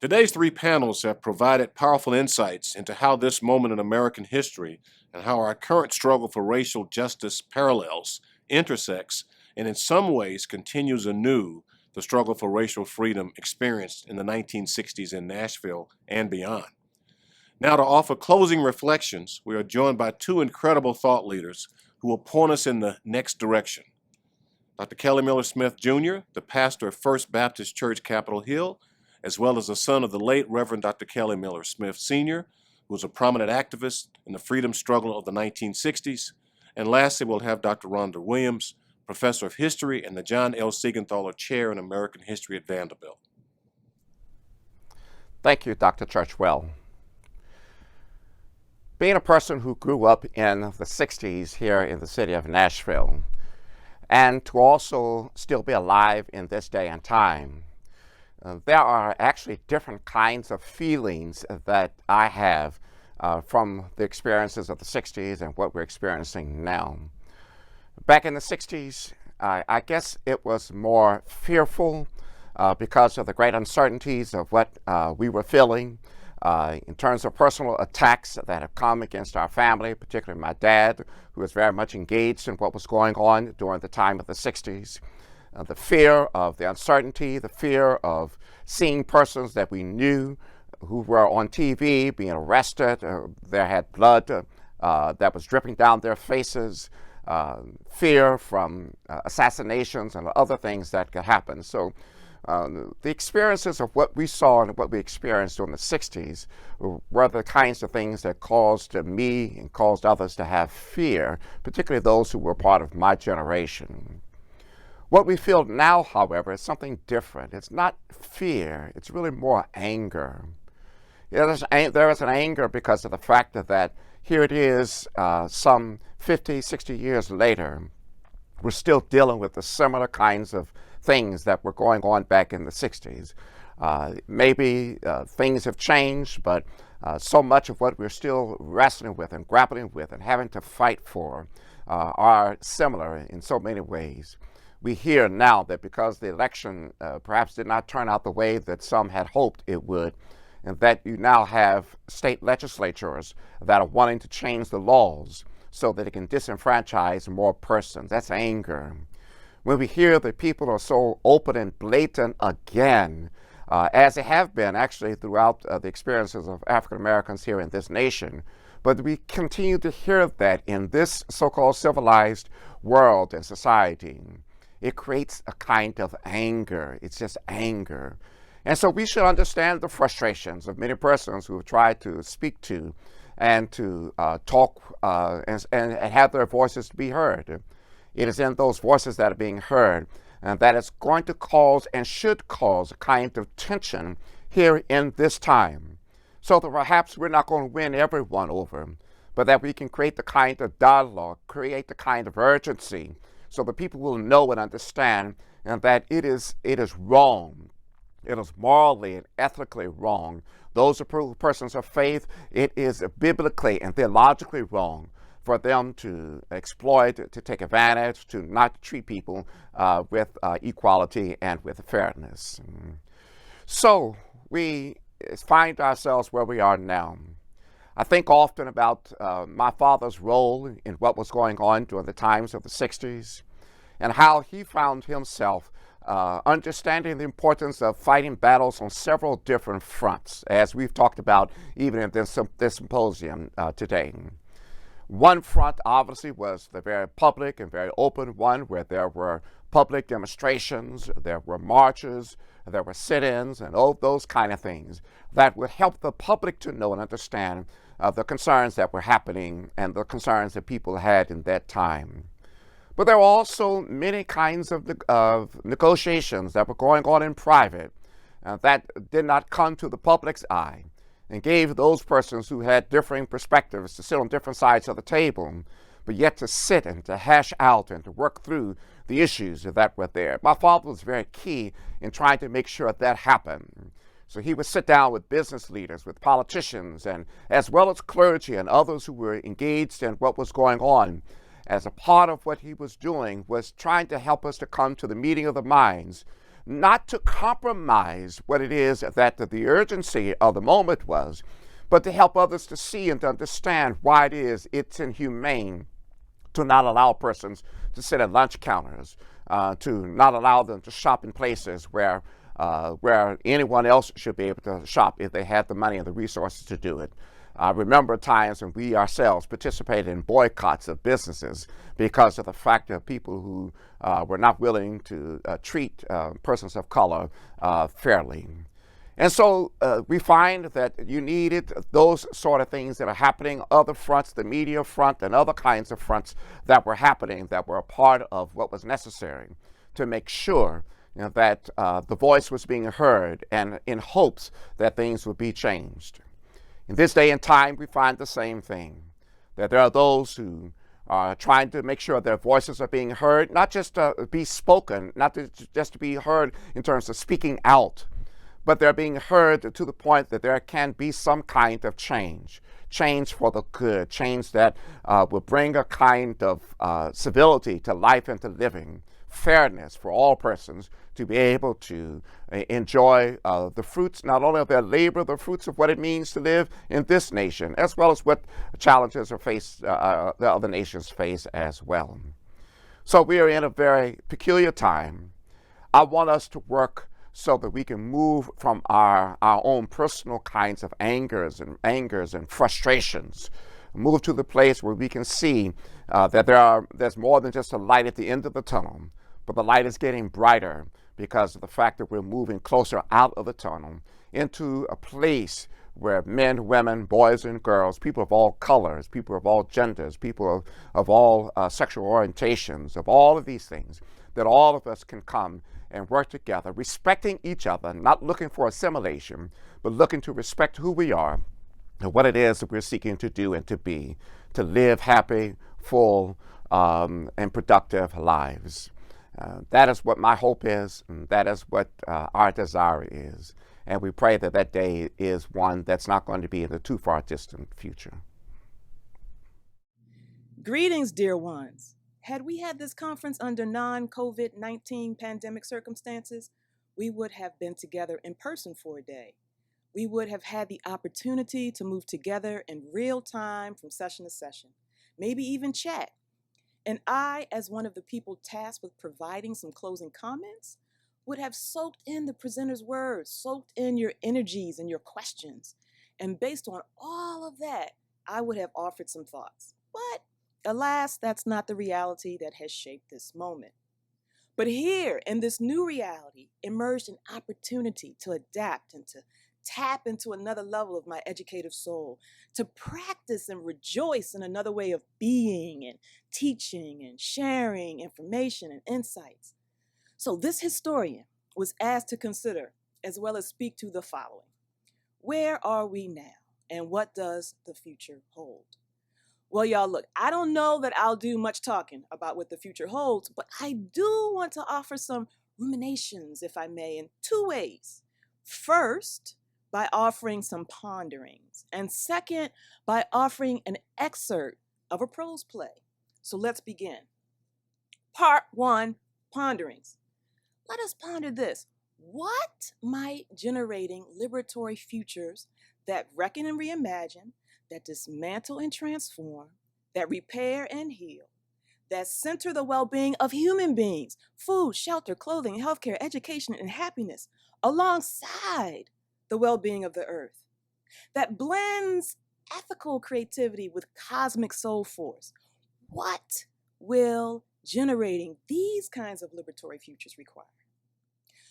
Today's three panels have provided powerful insights into how this moment in American history and how our current struggle for racial justice parallels, intersects, and in some ways continues anew the struggle for racial freedom experienced in the 1960s in Nashville and beyond. Now, to offer closing reflections, we are joined by two incredible thought leaders who will point us in the next direction. Dr. Kelly Miller Smith Jr., the pastor of First Baptist Church, Capitol Hill, as well as the son of the late Reverend Dr. Kelly Miller Smith Sr., who was a prominent activist in the freedom struggle of the 1960s. And lastly, we'll have Dr. Rhonda Williams, professor of history and the John L. Seigenthaler Chair in American History at Vanderbilt. Thank you, Dr. Churchwell. Being a person who grew up in the 60s here in the city of Nashville, and to also still be alive in this day and time, there are actually different kinds of feelings that I have from the experiences of the 60s and what we're experiencing now. Back in the 60s, I guess it was more fearful because of the great uncertainties of what we were feeling in terms of personal attacks that have come against our family, particularly my dad, who was very much engaged in what was going on during the time of the 60s. The fear of the uncertainty, the fear of seeing persons that we knew who were on TV being arrested. There had blood that was dripping down their faces, fear from assassinations and other things that could happen. So the experiences of what we saw and what we experienced during the 60s were the kinds of things that caused me and caused others to have fear, particularly those who were part of my generation. What we feel now, however, is something different. It's not fear, it's really more anger. There is an anger because of the fact that here it is some 50, 60 years later, we're still dealing with the similar kinds of things that were going on back in the 60s. Maybe things have changed, but so much of what we're still wrestling with and grappling with and having to fight for are similar in so many ways. We hear now that because the election perhaps did not turn out the way that some had hoped it would, and that you now have state legislatures that are wanting to change the laws so that it can disenfranchise more persons. That's anger. When we hear that people are so open and blatant again, as they have been actually throughout the experiences of African Americans here in this nation, but we continue to hear that in this so-called civilized world and society, it creates a kind of anger. It's just anger. And so we should understand the frustrations of many persons who have tried to speak to and to talk and have their voices be heard. It is in those voices that are being heard and that it's going to cause and should cause a kind of tension here in this time, so that perhaps we're not going to win everyone over, but that we can create the kind of dialogue, create the kind of urgency, so that people will know and understand and that it is wrong. It is morally and ethically wrong. Those are persons of faith. It is biblically and theologically wrong for them to exploit, to take advantage, to not treat people with equality and with fairness. So we find ourselves where we are now. I think often about my father's role in what was going on during the times of the 60s and how he found himself understanding the importance of fighting battles on several different fronts, as we've talked about even in this symposium today. One front, obviously, was the very public and very open one where there were public demonstrations, there were marches, there were sit-ins, and all those kind of things that would help the public to know and understand the concerns that were happening and the concerns that people had in that time. But there were also many kinds of negotiations that were going on in private that did not come to the public's eye and gave those persons who had differing perspectives to sit on different sides of the table, but yet to sit and to hash out and to work through the issues that were there. My father was very key in trying to make sure that happened. So he would sit down with business leaders, with politicians, and as well as clergy and others who were engaged in what was going on. As a part of what he was doing was trying to help us to come to the meeting of the minds not to compromise what it is that the urgency of the moment was, but to help others to see and to understand why it is it's inhumane to not allow persons to sit at lunch counters, to not allow them to shop in places where anyone else should be able to shop if they had the money and the resources to do it. I remember times when we ourselves participated in boycotts of businesses because of the fact that people who were not willing to treat persons of color fairly. And so we find that you needed those sort of things that are happening, other fronts, the media front and other kinds of fronts that were happening that were a part of what was necessary to make sure that the voice was being heard, and in hopes that things would be changed. In this day and time, we find the same thing, that there are those who are trying to make sure their voices are being heard, not just to be spoken, not just to be heard in terms of speaking out, but they're being heard to the point that there can be some kind of change for the good, change that will bring a kind of civility to life and to living, fairness for all persons to be able to enjoy the fruits not only of their labor, the fruits of what it means to live in this nation, as well as what challenges are faced, the other nations face as well. So we are in a very peculiar time. I want us to work so that we can move from our own personal kinds of angers and frustrations, move to the place where we can see that there's more than just a light at the end of the tunnel, but the light is getting brighter because of the fact that we're moving closer out of the tunnel into a place where men, women, boys and girls, people of all colors, people of all genders, people of all sexual orientations, of all of these things, that all of us can come and work together, respecting each other, not looking for assimilation, but looking to respect who we are and what it is that we're seeking to do and to be, to live happy, full, and productive lives. That is what my hope is, and that is what our desire is. And we pray that that day is one that's not going to be in the too far distant future. Greetings, dear ones. Had we had this conference under non-COVID-19 pandemic circumstances, we would have been together in person for a day. We would have had the opportunity to move together in real time from session to session, maybe even chat. And I, as one of the people tasked with providing some closing comments, would have soaked in the presenter's words, soaked in your energies and your questions. And based on all of that, I would have offered some thoughts. But alas, that's not the reality that has shaped this moment. But here, in this new reality, emerged an opportunity to adapt and to tap into another level of my educative soul, to practice and rejoice in another way of being and teaching and sharing information and insights. So this historian was asked to consider, as well as speak to the following. Where are we now, and what does the future hold? Well, y'all, look, I don't know that I'll do much talking about what the future holds, but I do want to offer some ruminations, if I may, in two ways. First, by offering some ponderings, and second, by offering an excerpt of a prose play. So let's begin. Part 1, ponderings. Let us ponder this. What might generating liberatory futures that reckon and reimagine, that dismantle and transform, that repair and heal, that center the well-being of human beings, food, shelter, clothing, healthcare, education, and happiness, alongside the well-being of the earth, that blends ethical creativity with cosmic soul force? What will generating these kinds of liberatory futures require?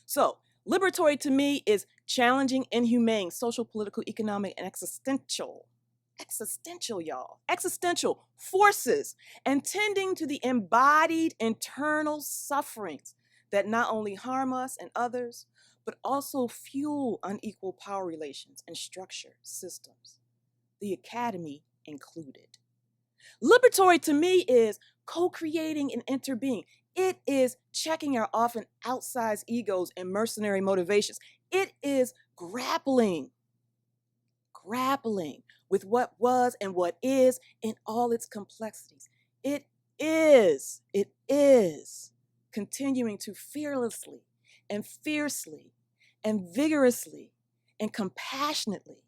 So, liberatory to me is challenging, inhumane, social, political, economic, and existential, y'all, existential forces, and tending to the embodied internal sufferings that not only harm us and others, but also fuel unequal power relations and structure systems, the academy included. Liberatory to me is co-creating and interbeing. It is checking our often outsized egos and mercenary motivations. It is grappling with what was and what is in all its complexities. It is continuing to fearlessly and fiercely and vigorously and compassionately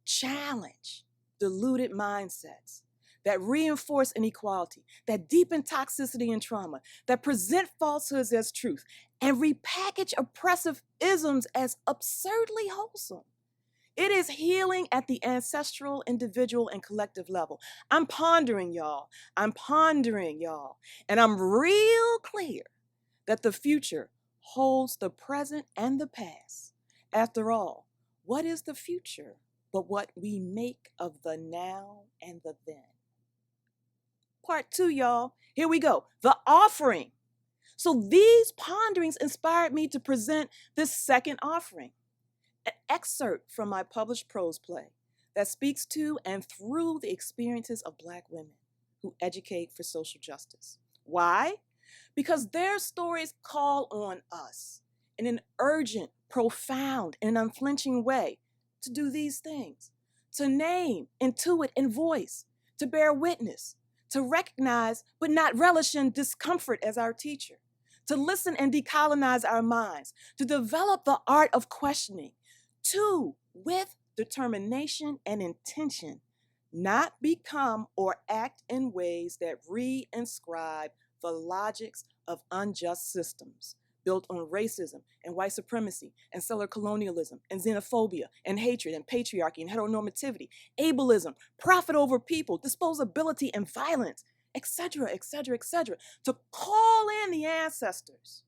challenge deluded mindsets that reinforce inequality, that deepen toxicity and trauma, that present falsehoods as truth, and repackage oppressive isms as absurdly wholesome. It is healing at the ancestral, individual, and collective level. I'm pondering, y'all. And I'm real clear that the future holds the present and the past. After all, what is the future but what we make of the now and the then? Part 2, y'all. Here we go. The offering. So these ponderings inspired me to present this second offering, an excerpt from my published prose play that speaks to and through the experiences of Black women who educate for social justice. Why? Because their stories call on us in an urgent, profound, and unflinching way to do these things, to name, intuit, and voice, to bear witness, to recognize but not relish in discomfort as our teacher, to listen and decolonize our minds, to develop the art of questioning, to, with determination and intention, not become or act in ways that reinscribe the logics of unjust systems built on racism and white supremacy and settler colonialism and xenophobia and hatred and patriarchy and heteronormativity, ableism, profit over people, disposability and violence, etc., etc., etc., to call in the ancestors,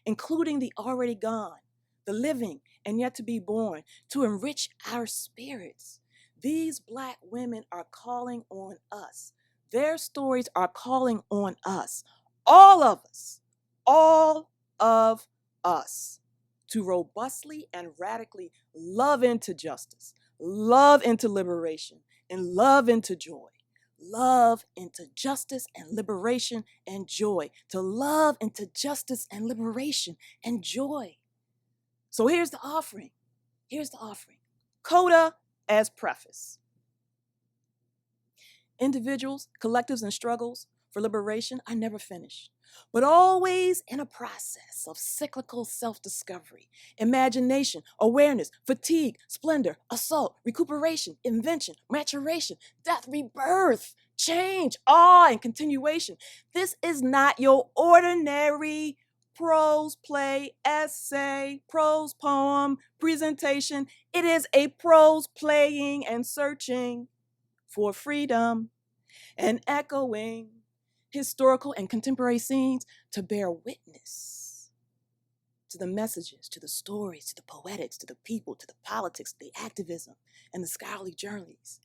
including the already gone, the living and yet to be born, to enrich our spirits. These Black women are calling on us. Their stories are calling on us, all of us, to robustly and radically love into justice, love into liberation, and love into joy. Love into justice and liberation and joy. To love into justice and liberation and joy. So here's the offering. Coda as preface. Individuals, collectives, and struggles for liberation are never finished, but always in a process of cyclical self-discovery, imagination, awareness, fatigue, splendor, assault, recuperation, invention, maturation, death, rebirth, change, awe, and continuation. This is not your ordinary prose play, essay, prose poem, presentation. It is a prose playing and searching for freedom and echoing historical and contemporary scenes to bear witness to the messages, to the stories, to the poetics, to the people, to the politics, to the activism, and the scholarly journeys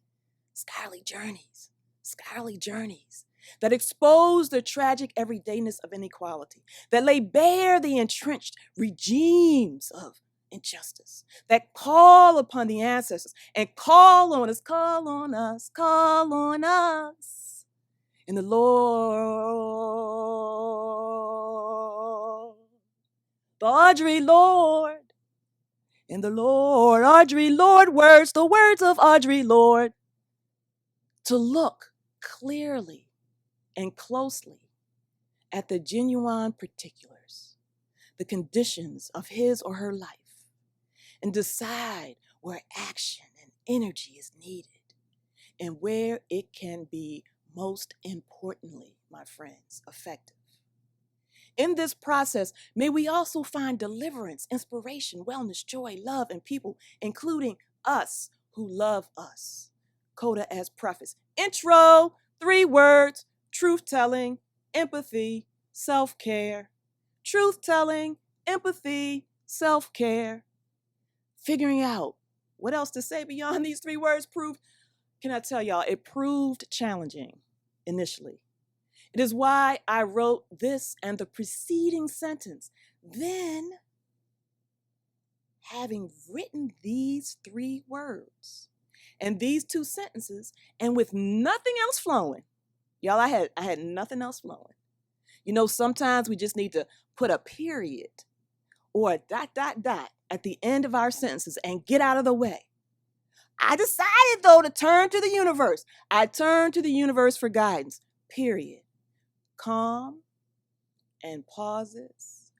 that expose the tragic everydayness of inequality, that lay bare the entrenched regimes of injustice, that call upon the ancestors and call on us in the Lord, the Audrey Lord, in the Lord, Audrey Lord words, the words of Audrey Lord, to look clearly and closely at the genuine particulars, the conditions of his or her life, and decide where action and energy is needed and where it can be most importantly, my friends, effective. In this process, may we also find deliverance, inspiration, wellness, joy, love, and people, including us who love us. Coda as preface. Intro, 3 words, truth-telling, empathy, self-care. Truth-telling, empathy, self-care. Figuring out what else to say beyond these 3 words proved, can I tell y'all, it proved challenging initially. It is why I wrote this and the preceding sentence. Then, having written these 3 words and these 2 sentences, and with nothing else flowing, y'all, I had nothing else flowing. You know, sometimes we just need to put a period or a ... at the end of our sentences and get out of the way. I decided, though, to turn to the universe. I turned to the universe for guidance, period. calm and pauses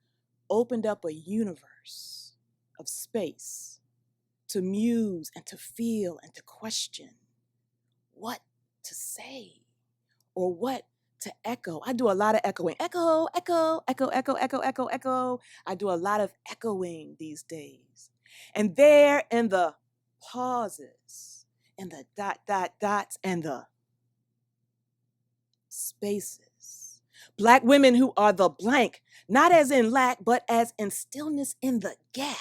opened up a universe of space to muse and to feel and to question what to say or what to echo. I do a lot of echoing. Echo, echo, echo, echo, echo, echo, echo. I do a lot of echoing these days. And there in the pauses and the dots and the spaces, Black women who are the blank, not as in lack, but as in stillness in the gap.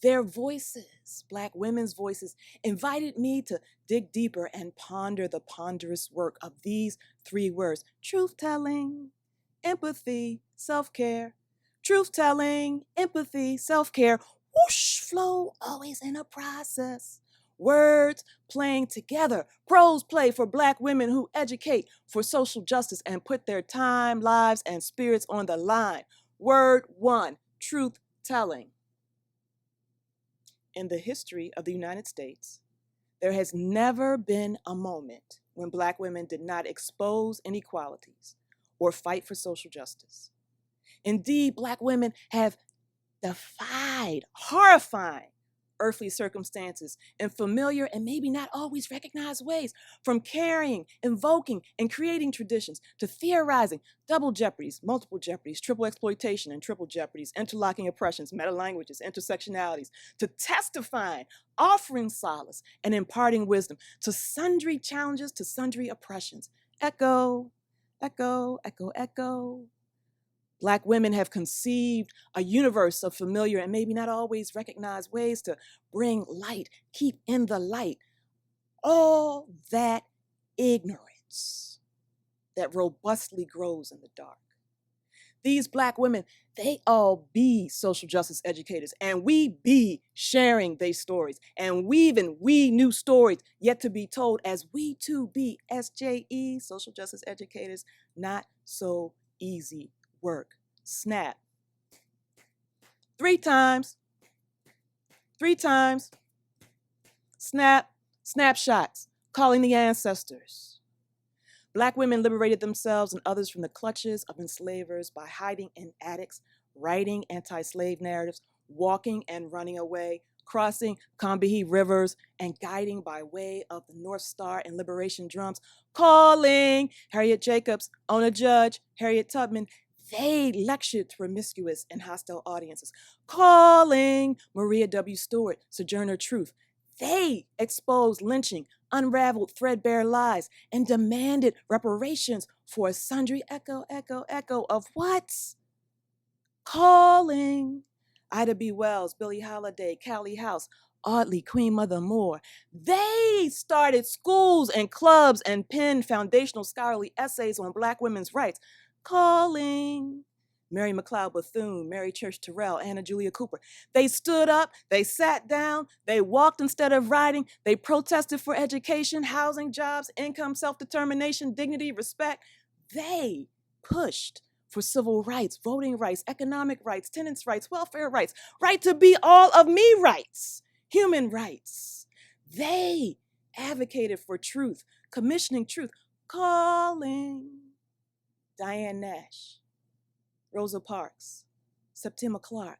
Their voices, Black women's voices, invited me to dig deeper and ponder the ponderous work of these three words: truth-telling, empathy, self-care. Truth-telling, empathy, self-care. Whoosh, flow, always in a process. Words playing together. Prose play for Black women who educate for social justice and put their time, lives, and spirits on the line. Word one, truth-telling. In the history of the United States, there has never been a moment when Black women did not expose inequalities or fight for social justice. Indeed, Black women have defied horrifying earthly circumstances in familiar and maybe not always recognized ways, from carrying, invoking, and creating traditions to theorizing double jeopardies, multiple jeopardies, triple exploitation and triple jeopardies, interlocking oppressions, meta-languages, intersectionalities, to testifying, offering solace, and imparting wisdom to sundry challenges, to sundry oppressions. Echo, echo, echo, echo. Black women have conceived a universe of familiar and maybe not always recognized ways to bring light, keep in the light all that ignorance that robustly grows in the dark. These Black women, they all be social justice educators, and we be sharing their stories and weaving new stories yet to be told, as we too be SJE, social justice educators. Not so easy work. Snap. Three times. Snap, snapshots, calling the ancestors. Black women liberated themselves and others from the clutches of enslavers by hiding in attics, writing anti-slave narratives, walking and running away, crossing Combahee rivers, and guiding by way of the North Star and liberation drums, calling Harriet Jacobs, Ona Judge, Harriet Tubman. They lectured to promiscuous and hostile audiences, calling Maria W. Stewart, Sojourner Truth. They exposed lynching, unraveled threadbare lies, and demanded reparations for a sundry echo of what's calling. Ida B. Wells, Billie Holiday, Callie House, Audley, Queen Mother Moore. They started schools and clubs and penned foundational scholarly essays on Black women's rights, calling Mary McLeod Bethune, Mary Church Terrell, Anna Julia Cooper. They stood up, they sat down, they walked instead of riding, they protested for education, housing, jobs, income, self-determination, dignity, respect. They pushed for civil rights, voting rights, economic rights, tenants' rights, welfare rights, right to be all of me rights, human rights. They advocated for truth, commissioning truth, calling Diane Nash, Rosa Parks, Septima Clark,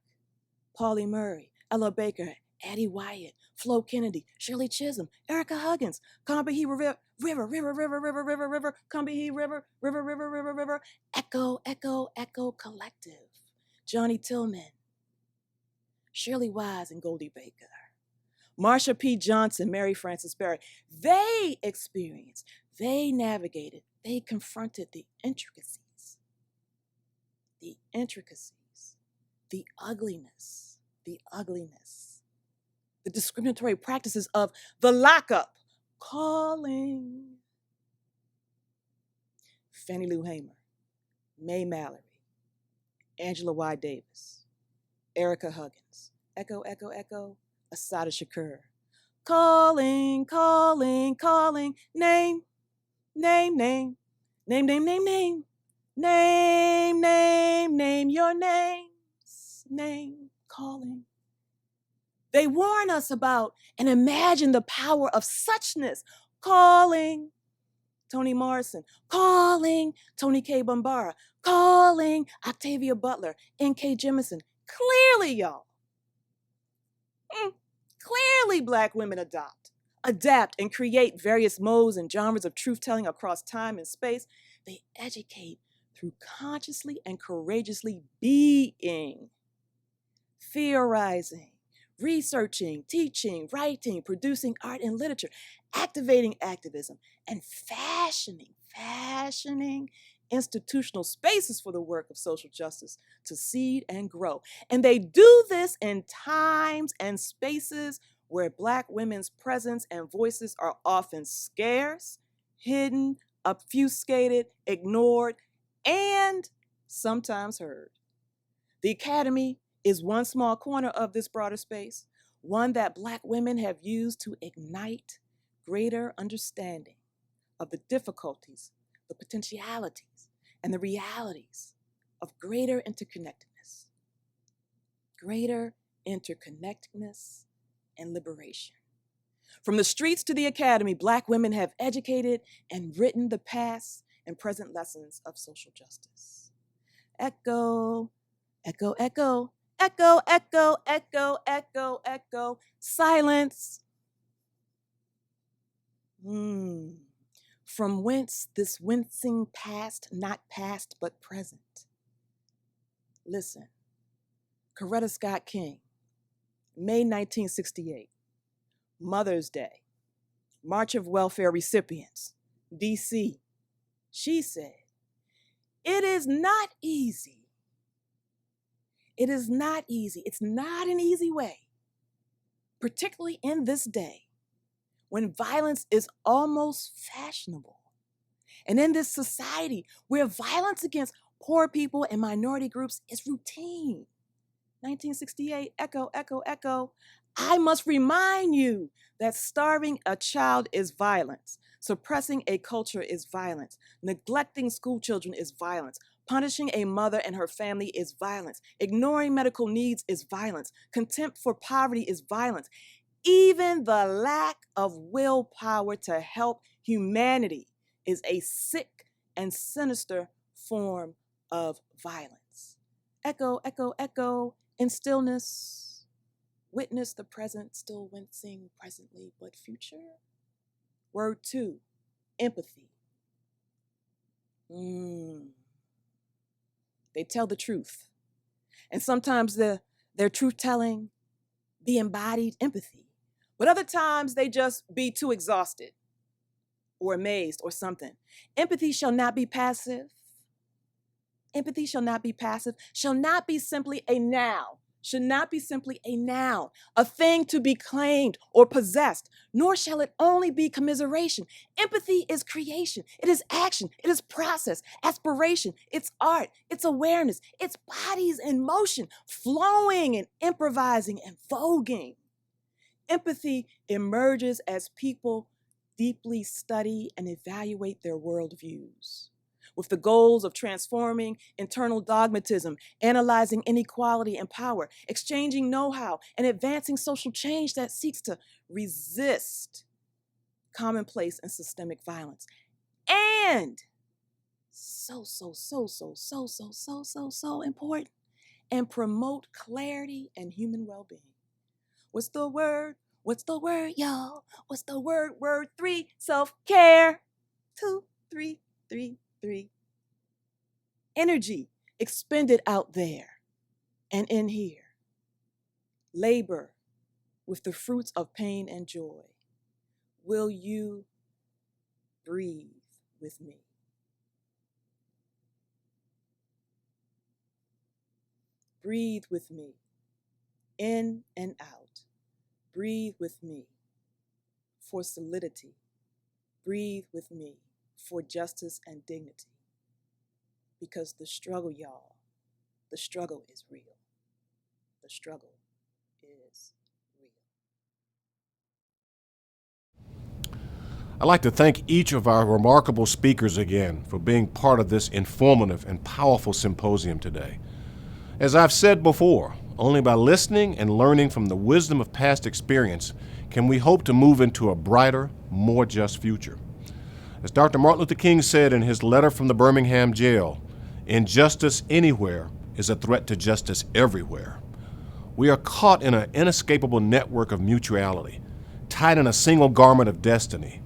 Pauli Murray, Ella Baker, Addie Wyatt, Flo Kennedy, Shirley Chisholm, Erica Huggins, Combahee River, Combahee River, Echo Collective, Johnny Tillman, Shirley Wise and Goldie Baker, Marsha P. Johnson, Mary Frances Berry. They experienced, they navigated, they confronted the intricacies, the ugliness, the discriminatory practices of the lockup, calling Fannie Lou Hamer, Mae Mallory, Angela Y. Davis, Erica Huggins, Echo, Assata Shakur, calling, name, your names, calling. They warn us about and imagine the power of suchness, calling Toni Morrison, calling Toni K. Bambara, calling Octavia Butler, N.K. Jemisin. Clearly, y'all, clearly Black women adapt, and create various modes and genres of truth-telling across time and space. They educate through consciously and courageously being, theorizing, researching, teaching, writing, producing art and literature, activating activism, and fashioning institutional spaces for the work of social justice to seed and grow. And they do this in times and spaces where Black women's presence and voices are often scarce, hidden, obfuscated, ignored, and sometimes heard. The Academy is one small corner of this broader space, one that Black women have used to ignite greater understanding of the difficulties, the potentialities, and the realities of greater interconnectedness and liberation. From the streets to the Academy, Black women have educated and written the past and present lessons of social justice. Echo, echo, echo, echo, echo, echo, echo, echo, silence. From whence this wincing past, not past, but present? Listen, Coretta Scott King, May 1968, Mother's Day, March of Welfare Recipients, DC. She said, "It is not easy. It is not easy. It's not an easy way, particularly in this day when violence is almost fashionable. And in this society where violence against poor people and minority groups is routine." 1968, echo, echo, echo. "I must remind you that starving a child is violence. Suppressing a culture is violence. Neglecting school children is violence. Punishing a mother and her family is violence. Ignoring medical needs is violence. Contempt for poverty is violence. Even the lack of willpower to help humanity is a sick and sinister form of violence." Echo, echo, echo. In stillness, witness the present still wincing presently, but future. Word 2, empathy. They tell the truth. And sometimes their truth-telling be embodied empathy. But other times they just be too exhausted or amazed or something. Empathy shall not be passive. Empathy shall not be passive, shall not be simply a noun, should not be simply a noun, a thing to be claimed or possessed, nor shall it only be commiseration. Empathy is creation, it is action, it is process, aspiration, it's art, it's awareness, it's bodies in motion, flowing and improvising and voguing. Empathy emerges as people deeply study and evaluate their worldviews, with the goals of transforming internal dogmatism, analyzing inequality and power, exchanging know-how, and advancing social change that seeks to resist commonplace and systemic violence. And so important, and promote clarity and human well-being. What's the word? What's the word, y'all? What's the word? Word 3, self-care. 2, 3, 3. Energy expended out there and in here. Labor with the fruits of pain and joy. Will you breathe with me? Breathe with me, in and out. Breathe with me for solidity. Breathe with me for justice and dignity. Because the struggle, y'all, the struggle is real. The struggle is real. I'd like to thank each of our remarkable speakers again for being part of this informative and powerful symposium today. As I've said before, only by listening and learning from the wisdom of past experience can we hope to move into a brighter, more just future. As Dr. Martin Luther King said in his letter from the Birmingham jail, injustice anywhere is a threat to justice everywhere. We are caught in an inescapable network of mutuality, tied in a single garment of destiny.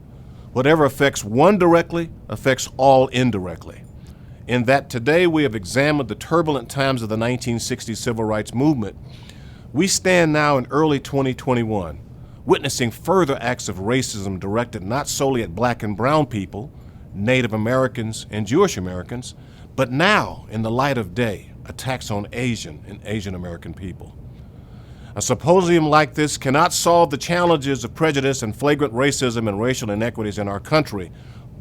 Whatever affects one directly affects all indirectly. In that today we have examined the turbulent times of the 1960s civil rights movement, we stand now in early 2021, witnessing further acts of racism directed not solely at black and brown people, Native Americans, and Jewish Americans, but now, in the light of day, attacks on Asian and Asian American people. A symposium like this cannot solve the challenges of prejudice and flagrant racism and racial inequities in our country,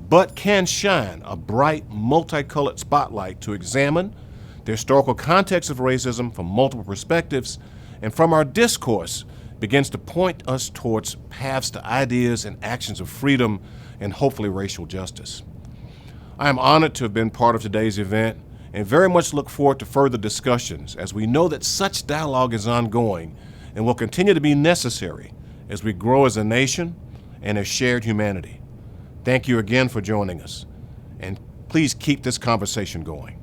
but can shine a bright, multicolored spotlight to examine the historical context of racism from multiple perspectives, and from our discourse begins to point us towards paths to ideas and actions of freedom and hopefully racial justice. I am honored to have been part of today's event and very much look forward to further discussions, as we know that such dialogue is ongoing and will continue to be necessary as we grow as a nation and as shared humanity. Thank you again for joining us, and please keep this conversation going.